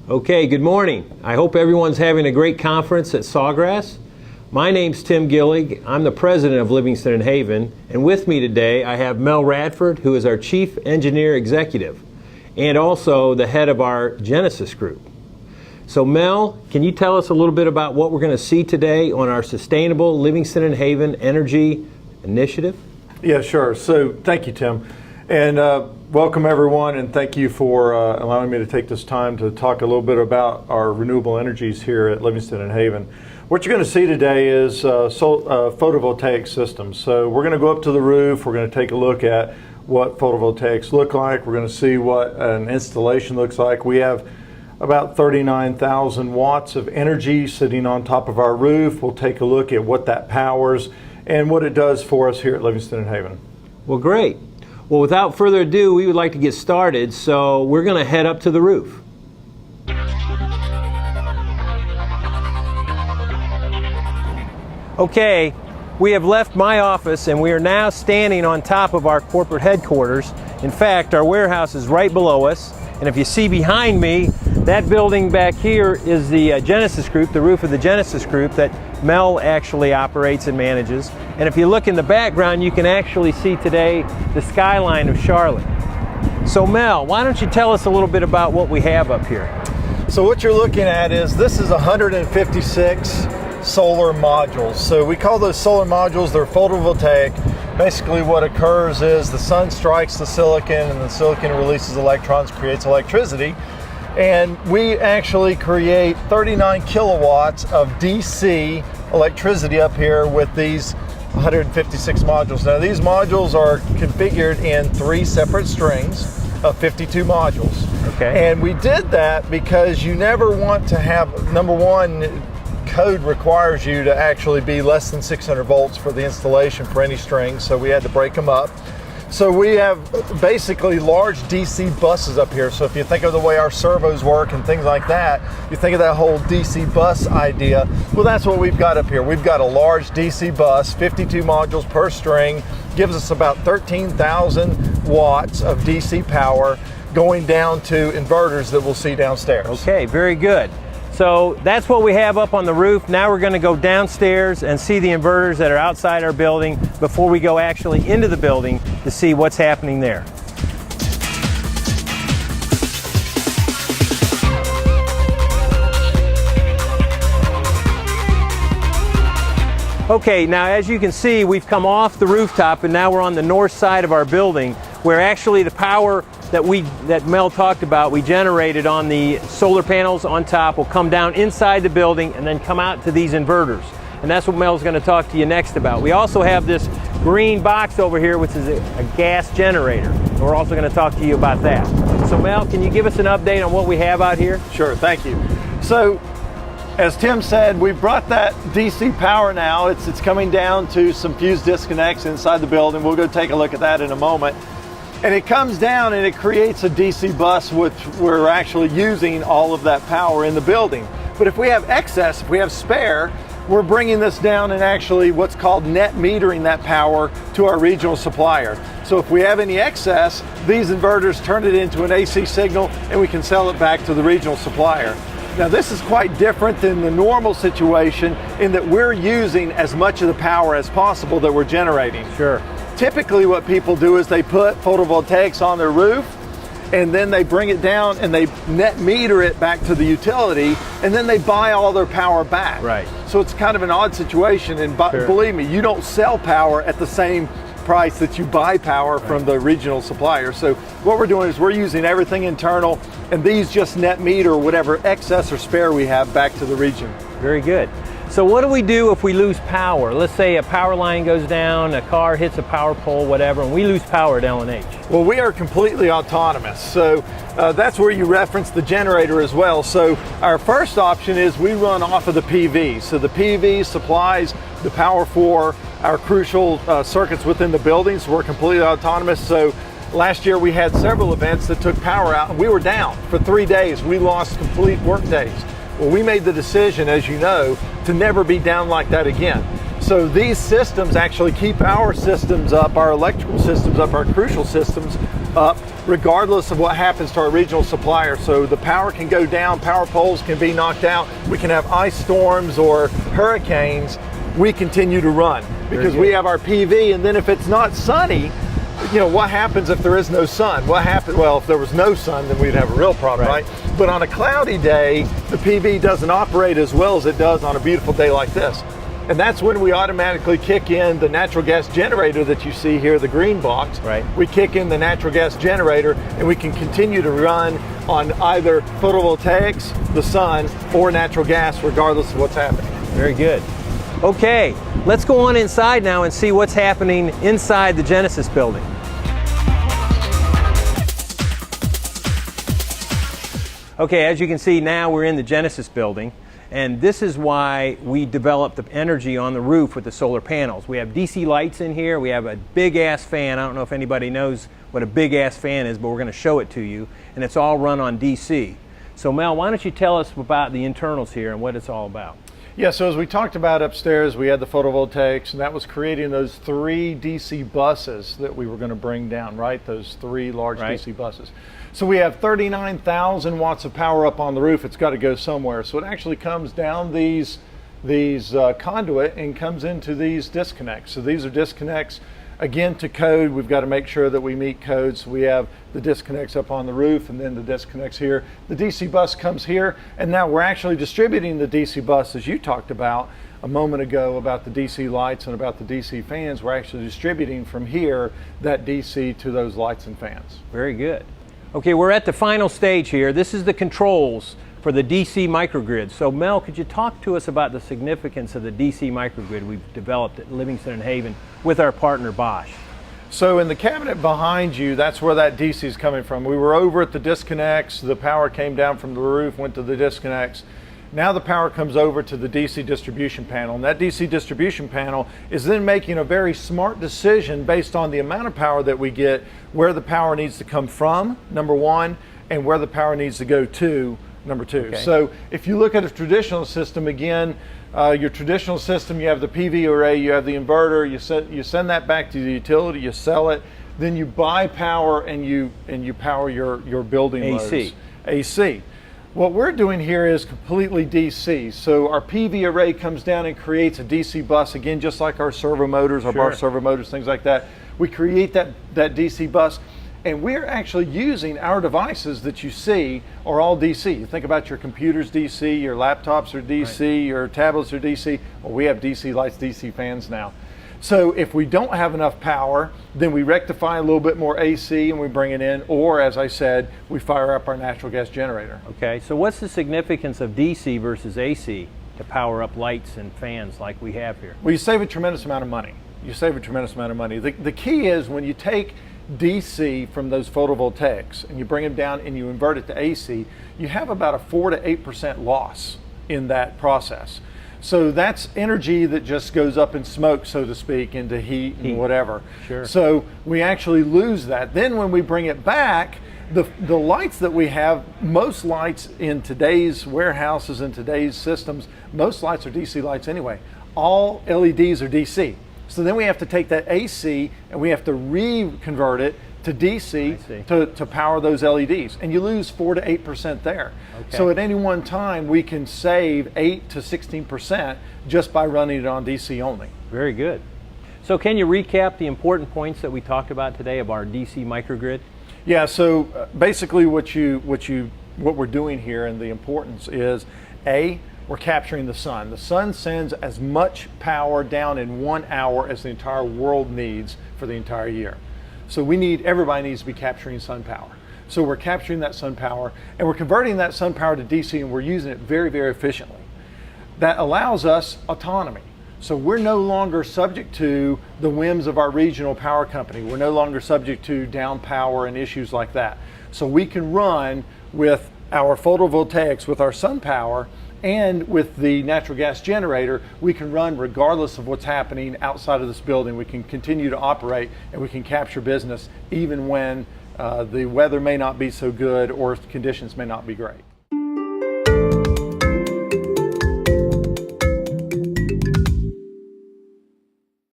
Okay, good morning. I hope everyone's having a great conference at Sawgrass. My name's Tim Gillig. I'm the president of Livingston and Haven, and with me today I have Mel Radford, who is our Chief Engineer Executive and also the head of our Genesis group. So Mel, can you tell us a little bit about what we're going to see today on our Sustainable Livingston and Haven Energy Initiative? Yeah, sure. So thank you, Tim. And welcome everyone, and thank you for allowing me to take this time to talk a little bit about our renewable energies here at Livingston and Haven. What you're going to see today is photovoltaic systems. So we're going to go up to the roof, we're going to take a look at what photovoltaics look like, we're going to see what an installation looks like. We have about 39,000 watts of energy sitting on top of our roof. We'll take a look at what that powers and what it does for us here at Livingston and Haven. Well, great. Well, without further ado, we would like to get started, so we're going to head up to the roof. Okay, we have left my office and we are now standing on top of our corporate headquarters. In fact, our warehouse is right below us, and if you see behind me, that building back here is the Genesis Group, the roof of the Genesis Group that Mel actually operates and manages. And if you look in the background, you can actually see today the skyline of Charlotte. So Mel, why don't you tell us a little bit about what we have up here? So what you're looking at is, this is 156 solar modules. So we call those solar modules, they're photovoltaic. Basically what occurs is the sun strikes the silicon and the silicon releases electrons, creates electricity. And we actually create 39 kilowatts of DC electricity up here with these 156 modules. Now these modules are configured in 3 separate strings of 52 modules. Okay. And we did that because you never want to have, number one, code requires you to actually be less than 600 volts for the installation for any string, so we had to break them up. So we have basically large DC buses up here. So if you think of the way our servos work and things like that, you think of that whole DC bus idea. Well, that's what we've got up here. We've got a large DC bus, 52 modules per string, gives us about 13,000 watts of DC power going down to inverters that we'll see downstairs. Okay, very good. So that's what we have up on the roof. Now we're going to go downstairs and see the inverters that are outside our building before we go actually into the building to see what's happening there. Okay, now as you can see, we've come off the rooftop and now we're on the north side of our building, where actually the power that Mel talked about, we generated on the solar panels on top, will come down inside the building and then come out to these inverters. And that's what Mel's going to talk to you next about. We also have this green box over here, which is a gas generator. And we're also going to talk to you about that. So Mel, can you give us an update on what we have out here? Sure, thank you. So, as Tim said, we brought that DC power now. It's coming down to some fuse disconnects inside the building. We'll go take a look at that in a moment. And it comes down and it creates a DC bus, which we're actually using all of that power in the building. But if we have excess, if we have spare, we're bringing this down and actually what's called net metering that power to our regional supplier. So if we have any excess, these inverters turn it into an AC signal and we can sell it back to the regional supplier. Now this is quite different than the normal situation in that we're using as much of the power as possible that we're generating. Sure. Typically what people do is they put photovoltaics on their roof and then they bring it down and they net meter it back to the utility and then they buy all their power back. Right. So it's kind of an odd situation, and Sure. believe me, you don't sell power at the same price that you buy power from the regional supplier. So what we're doing is we're using everything internal, and these just net meter whatever excess or spare we have back to the region. Very good. So what do we do if we lose power? Let's say a power line goes down, a car hits a power pole, whatever, and we lose power at L&H. Well, we are completely autonomous. So that's where you reference the generator as well. So our first option is we run off of the PV. So the PV supplies the power for our crucial circuits within the building. So we're completely autonomous. So last year we had several events that took power out and we were down for 3 days. We lost complete work days. Well, we made the decision, as you know, to never be down like that again. So these systems actually keep our systems up, our electrical systems up, our crucial systems up, regardless of what happens to our regional supplier. So the power can go down, power poles can be knocked out, we can have ice storms or hurricanes, we continue to run because we have our PV. And then if it's not sunny, you know, what happens if there is no sun? What happens? Well, if there was no sun, then we'd have a real problem, right? But on a cloudy day, the PV doesn't operate as well as it does on a beautiful day like this. And that's when we automatically kick in the natural gas generator that you see here, the green box. Right. We kick in the natural gas generator and we can continue to run on either photovoltaics, the sun, or natural gas, regardless of what's happening. Very good. Okay, let's go on inside now and see what's happening inside the Genesis building. Okay, as you can see now we're in the Genesis building, and this is why we developed the energy on the roof with the solar panels. We have DC lights in here, we have a big ass fan. I don't know if anybody knows what a big ass fan is, but we're going to show it to you, and it's all run on DC. So Mel, why don't you tell us about the internals here and what it's all about? Yeah, so as we talked about upstairs, we had the photovoltaics, and that was creating those 3 DC buses that we were going to bring down, right? Those 3 large DC buses. So we have 39,000 watts of power up on the roof. It's got to go somewhere. So it actually comes down these conduit and comes into these disconnects. So these are disconnects, again, to code. We've got to make sure that we meet codes. So we have the disconnects up on the roof and then the disconnects here. The DC bus comes here, and now we're actually distributing the DC bus, as you talked about a moment ago, about the DC lights and about the DC fans. We're actually distributing from here that DC to those lights and fans. Very good. Okay, we're at the final stage here. This is the controls for the DC microgrid. So Mel, could you talk to us about the significance of the DC microgrid we've developed at Livingston and Haven with our partner Bosch? So in the cabinet behind you, that's where that DC is coming from. We were over at the disconnects. The power came down from the roof, went to the disconnects. Now the power comes over to the DC distribution panel, and that DC distribution panel is then making a very smart decision based on the amount of power that we get, where the power needs to come from, number 1, and where the power needs to go to, number 2. Okay. So if you look at a traditional system, again, your traditional system, you have the PV array, you have the inverter, you send that back to the utility, you sell it, then you buy power and you power your building AC. loads. AC. What we're doing here is completely DC. So our PV array comes down and creates a DC bus, again, just like our servo motors, our bar servo motors, things like that. We create that DC bus, and we're actually using our devices that you see are all DC. You think about your computers DC, your laptops are DC, your tablets are DC. Well, we have DC lights, DC fans now. So if we don't have enough power, then we rectify a little bit more AC and we bring it in, or as I said, we fire up our natural gas generator. Okay, so what's the significance of DC versus AC to power up lights and fans like we have here? Well, you save a tremendous amount of money. You save a tremendous amount of money. The key is when you take DC from those photovoltaics and you bring them down and you invert it to AC, you have about a 4 to 8% loss in that process. So that's energy that just goes up in smoke, so to speak, into heat and whatever. Sure. So we actually lose that. Then when we bring it back, the lights that we have, most lights in today's warehouses and today's systems, most lights are DC lights anyway. All LEDs are DC. So then we have to take that AC and we have to reconvert it to DC to power those LEDs, and you lose 4 to 8% there. Okay. So at any one time we can save 8 to 16% just by running it on DC only. Very good. So can you recap the important points that we talked about today of our DC microgrid? Yeah, so basically what we're doing here and the importance is, A, we're capturing the sun. The sun sends as much power down in 1 hour as the entire world needs for the entire year. So everybody needs to be capturing sun power. So we're capturing that sun power and we're converting that sun power to DC, and we're using it very, very efficiently. That allows us autonomy. So we're no longer subject to the whims of our regional power company. We're no longer subject to down power and issues like that. So we can run with our photovoltaics, with our sun power, and with the natural gas generator, we can run regardless of what's happening outside of this building. We can continue to operate and we can capture business even when the weather may not be so good or conditions may not be great.